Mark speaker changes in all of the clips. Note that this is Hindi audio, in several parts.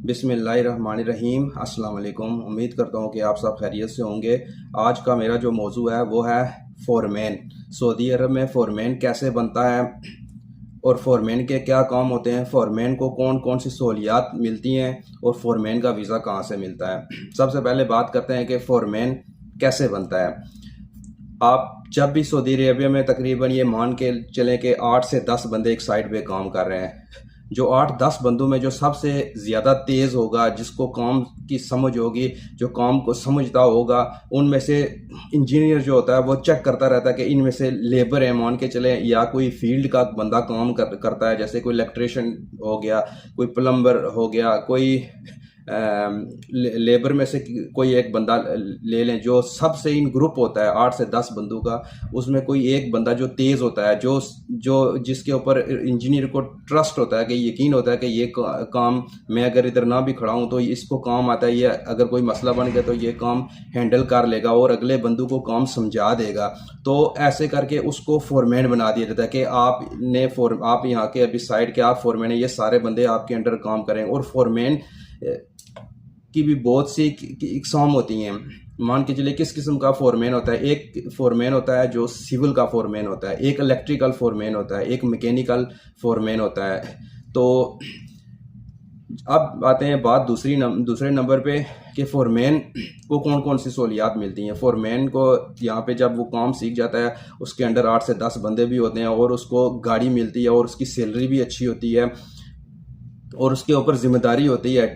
Speaker 1: बिस्मिल्लाहिर्रहमानिर्रहीम। अस्सलाम वालेकुम। उम्मीद करता हूँ कि आप सब खैरियत से होंगे। आज का मेरा जो मौजू है वो है फोरमैन। सऊदी अरब में फोरमैन कैसे बनता है और फोरमैन के क्या काम होते हैं, फोरमैन को कौन कौन सी सहूलियात मिलती हैं और फोरमैन का वीज़ा कहाँ से मिलता है। सबसे पहले बात करते हैं कि फोरमैन कैसे बनता है। आप जब भी सऊदी अरेबिया में तकरीबन ये मान के चलें कि 8 से 10 बंदे एक साइड पे काम कर रहे हैं, जो 8-10 बंदों में जो सबसे ज़्यादा तेज़ होगा, जिसको काम की समझ होगी, जो काम को समझता होगा, उनमें से इंजीनियर जो होता है वो चेक करता रहता है कि इनमें से लेबर है मान के चले, या कोई फील्ड का बंदा काम करता है, जैसे कोई इलेक्ट्रिशियन हो गया, कोई प्लम्बर हो गया, कोई लेबर में से कोई एक बंदा ले लें। जो सबसे इन ग्रुप होता है 8 से 10 बंदों का, उसमें कोई एक बंदा जो तेज़ होता है, जो जो जिसके ऊपर इंजीनियर को ट्रस्ट होता है, कि यकीन होता है कि ये काम मैं अगर इधर ना भी खड़ा हूँ तो इसको काम आता है, ये अगर कोई मसला बन गया तो ये काम हैंडल कर लेगा और अगले बंदों को काम समझा देगा। तो ऐसे करके उसको फोरमैन बना दिया जाता है कि आप यहाँ के अभी साइड के आप फोरमैन है, ये सारे बंदे आपके अंडर काम करें। और फोरमैन की भी बहुत सी इकसाम होती हैं। मान के चलिए किस किस्म का फोरमैन होता है। एक फोरमैन होता है जो सिविल का फोरमैन होता है, एक इलेक्ट्रिकल फोरमैन होता है, एक मैकेनिकल फोरमैन होता है। तो अब आते हैं बात दूसरे नंबर पे कि फोरमैन को कौन कौन सी सहूलियात मिलती हैं। फोरमैन को यहाँ पे जब वो काम सीख जाता है, उसके अंडर 8 से 10 बंदे भी होते हैं और उसको गाड़ी मिलती है और उसकी सैलरी भी अच्छी होती है और उसके ऊपर जिम्मेदारी होती है।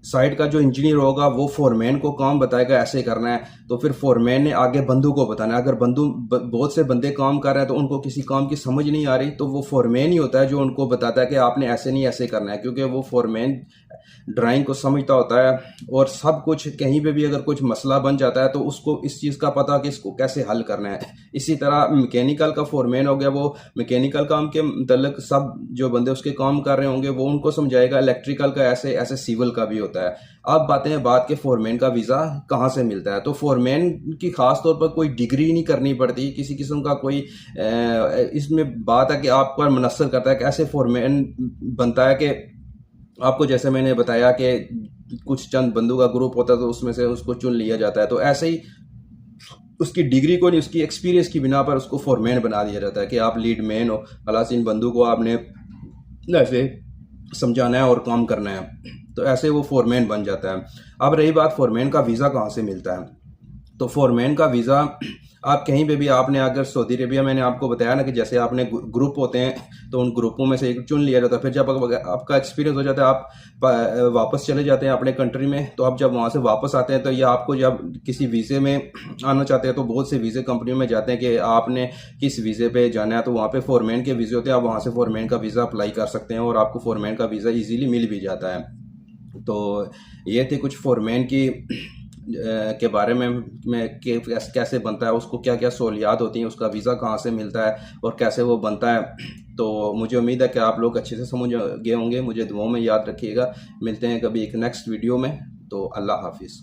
Speaker 1: साइड का जो इंजीनियर होगा वो फोरमैन को काम बताएगा ऐसे करना है, तो फिर फोरमैन ने आगे बंदू को बताना है। अगर बहुत से बंदे काम कर रहे हैं तो उनको किसी काम की समझ नहीं आ रही, तो वो फोरमैन ही होता है जो उनको बताता है कि आपने ऐसे नहीं ऐसे करना है, क्योंकि वो फोरमैन ड्राइंग को समझता होता है और सब कुछ। कहीं पे भी अगर कुछ मसला बन जाता है तो उसको इस चीज़ का पता कि इसको कैसे हल करना है। इसी तरह मैकेनिकल का फोरमैन हो गया, वो मैकेनिकल काम के मतलब सब जो बंदे उसके काम कर रहे होंगे वो उनको समझाएगा। इलेक्ट्रिकल का ऐसे ऐसे सिविल का भी होता है। अब बात के फोरमैन का वीज़ा कहाँ से मिलता है। तो फोरमैन की खास तौर पर कोई डिग्री नहीं करनी पड़ती, किसी किस्म का कोई इसमें बात है कि आप पर मुनस्सर करता है कि ऐसे फोरमैन बनता है कि आपको, जैसे मैंने बताया कि कुछ चंद बंदों का ग्रुप होता है तो उसमें से उसको चुन लिया जाता है। तो ऐसे ही उसकी डिग्री को नहीं, उसकी एक्सपीरियंस की बिना पर उसको फोरमैन बना दिया जाता है कि आप लीड मैन हो, अलास इन बंदों को आपने ऐसे समझाना है और काम करना है। तो ऐसे वो फोरमैन बन जाता है। अब रही बात फोरमैन का वीज़ा कहाँ से मिलता है। तो फोरमैन का वीज़ा आप कहीं पे भी, आपने अगर सऊदी अरेबिया, मैंने आपको बताया ना कि जैसे आपने ग्रुप होते हैं तो उन ग्रुपों में से एक चुन लिया जाता है। फिर जब आपका एक्सपीरियंस हो जाता है, आप वापस चले जाते हैं अपने कंट्री में। तो आप जब वहाँ से वापस आते हैं तो ये आपको जब किसी वीज़े में आना चाहते हैं तो बहुत से वीज़े कंपनियों में जाते हैं कि आपने किस वीज़े पे जाना है, तो वहाँ पे फोरमैन के वीज़े होते हैं। आप वहाँ से फोरमैन का वीज़ा अप्लाई कर सकते हैं और आपको फोरमैन का वीज़ा ईजीली मिल भी जाता है। तो ये थे कुछ फोरमैन की के बारे में कैसे बनता है, उसको क्या क्या सहूलियात होती हैं, उसका वीज़ा कहाँ से मिलता है और कैसे वो बनता है। तो मुझे उम्मीद है कि आप लोग अच्छे से समझ गए होंगे। मुझे दुआओं में याद रखिएगा। मिलते हैं कभी एक नेक्स्ट वीडियो में। तो अल्लाह हाफिज़।